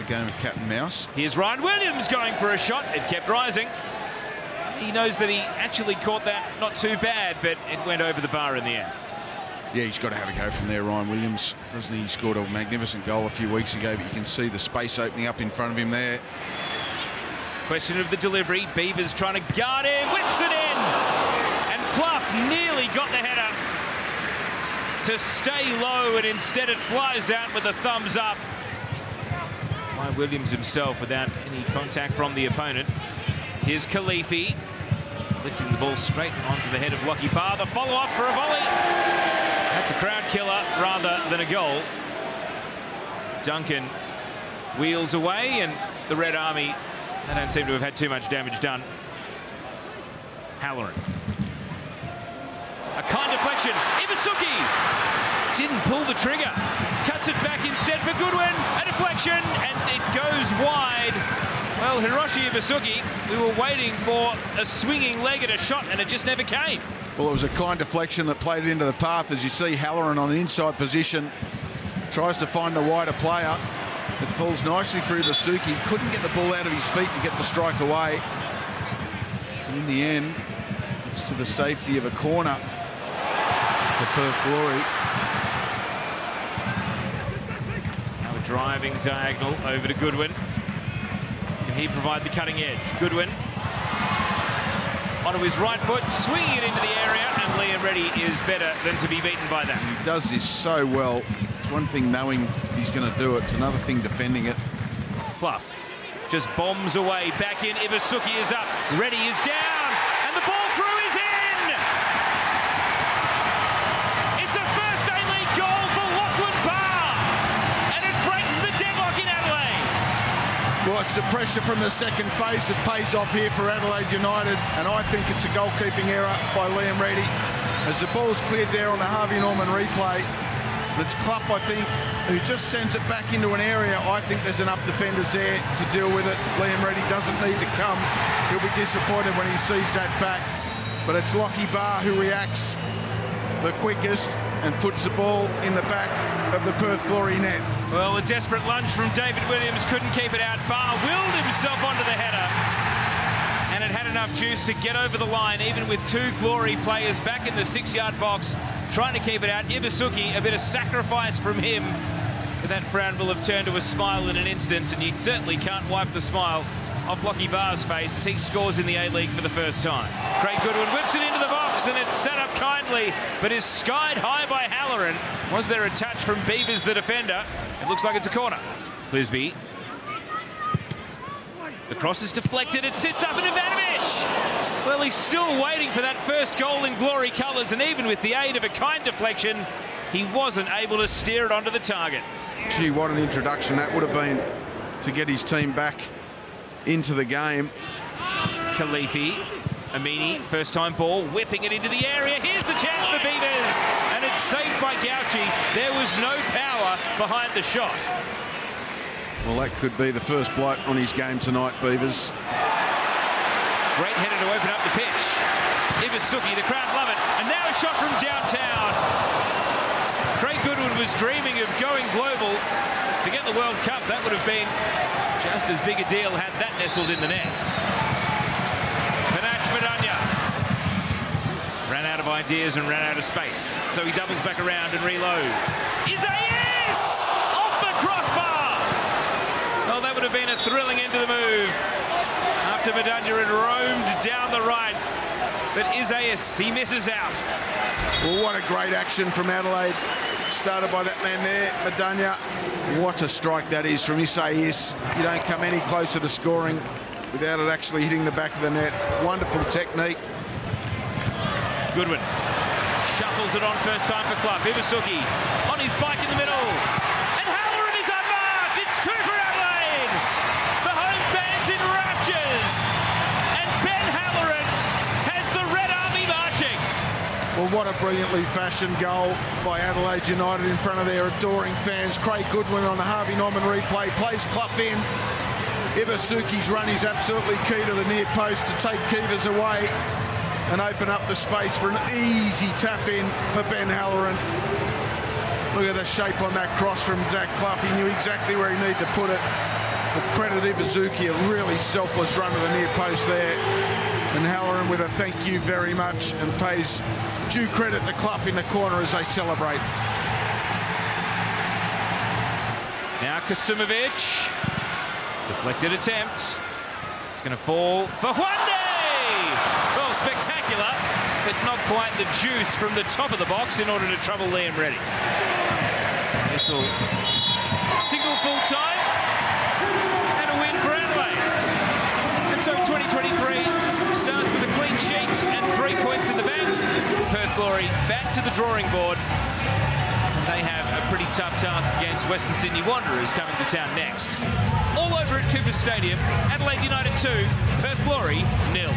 game of cat and mouse. Here's Ryan Williams going for a shot. It kept rising. He knows that he actually caught that not too bad, but it went over the bar in the end. Yeah, he's got to have a go from there, Ryan Williams. Doesn't he? He scored a magnificent goal a few weeks ago, but you can see the space opening up in front of him there. Question of the delivery. Beavers trying to guard him, whips it in. And Clough nearly got the header to stay low, and instead it flies out with a thumbs up. Ryan Williams himself without any contact from the opponent. Here's Khalifi lifting the ball straight onto the head of Lockie Barr. The follow-up for a volley. That's a crowd killer rather than a goal. Duncan wheels away, and the Red Army, they don't seem to have had too much damage done. Halloran. A kind deflection. Isuzu didn't pull the trigger. Cuts it back instead for Goodwin. A deflection, and it goes wide. Well, Hiroshi Isuzu, we were waiting for a swinging leg at a shot, and it just never came. Well, it was a kind deflection that played it into the path. As you see, Halloran on an inside position tries to find the wider player. It falls nicely through Isuzu. Couldn't get the ball out of his feet to get the strike away. And in the end, it's to the safety of a corner for Perth Glory. Now a driving diagonal over to Goodwin. Can he provide the cutting edge? Goodwin onto his right foot, swinging it into the area, and Liam Reddy is better than to be beaten by that. He does this so well. It's one thing knowing he's going to do it. It's another thing defending it. Clough just bombs away. Back in. Isuzu is up. Reddy is down. And the ball through is in. It's a first A-League goal for Lachlan Barr. And it breaks the deadlock in Adelaide. Well, it's the pressure from the second phase that pays off here for Adelaide United. And I think it's a goalkeeping error by Liam Reddy. As the ball's cleared there on the Harvey Norman replay. But it's Clough, I think, who just sends it back into an area. I think there's enough defenders there to deal with it. Liam Reddy doesn't need to come. He'll be disappointed when he sees that back. But it's Lockie Barr who reacts the quickest and puts the ball in the back of the Perth Glory net. Well, a desperate lunge from David Williams, couldn't keep it out. Barr willed himself onto the header. And it had enough juice to get over the line, even with two Glory players back in the 6-yard box, trying to keep it out. Isuzu, a bit of sacrifice from him. But that frown will have turned to a smile in an instant, and you certainly can't wipe the smile off Lockie Barr's face as he scores in the A-League for the first time. Craig Goodwin whips it into the box, and it's set up kindly, but is skied high by Halloran. Was there a touch from Beavers, the defender? It looks like it's a corner. Clisby. The cross is deflected, it sits up, and Ivanovic! Well, he's still waiting for that first goal in Glory colours, and even with the aid of a kind deflection, he wasn't able to steer it onto the target. Gee, what an introduction that would have been to get his team back into the game. Khalifi, Amini, first-time ball, whipping it into the area. Here's the chance for Beavers, and it's saved by Gauchi. There was no power behind the shot. Well, that could be the first blight on his game tonight, Beavers. Great header to open up the pitch. Isuzu, the crowd love it. And now a shot from downtown. Craig Goodwin was dreaming of going global. Forget the World Cup, that would have been just as big a deal had that nestled in the net. Panache Madanya ran out of ideas and ran out of space. So he doubles back around and reloads. Isaias off the crossbar. Well, that would have been a thrilling end to the move after Madanya had roamed down the right. But Isaias, he misses out. Well, what a great action from Adelaide. Started by that man there, Madanya. What a strike that is from Isaias. You don't come any closer to scoring without it actually hitting the back of the net. Wonderful technique. Goodwin shuffles it on first time for Clough. Isuzu on his bike in the middle. And Halloran is unmarked. It's 2 for Adelaide. The home fans in raptures. And Ben Halloran has the Red Army marching. Well, what a brilliantly fashioned goal by Adelaide United in front of their adoring fans. Craig Goodwin on the Harvey Norman replay plays Clough in. Isuzu's run is absolutely key to the near post to take Keevers away and open up the space for an easy tap in for Ben Halloran. Look at the shape on that cross from Zach Clough. He knew exactly where he needed to put it. But credit Isuzu, a really selfless run to the near post there. And Halloran with a thank you very much, and pays due credit to Clough in the corner as they celebrate. Now Kasimovic, deflected attempt. It's going to fall for Juande! Well, spectacular, but not quite the juice from the top of the box in order to trouble Liam Reddy. This will signal full time and a win for Adelaide. And so 2023 starts with a clean sheet and 3 points in the bank. Perth Glory back to the drawing board. They have a pretty tough task against Western Sydney Wanderers coming to town next. All over at Cooper Stadium, Adelaide United 2, Perth Glory 0.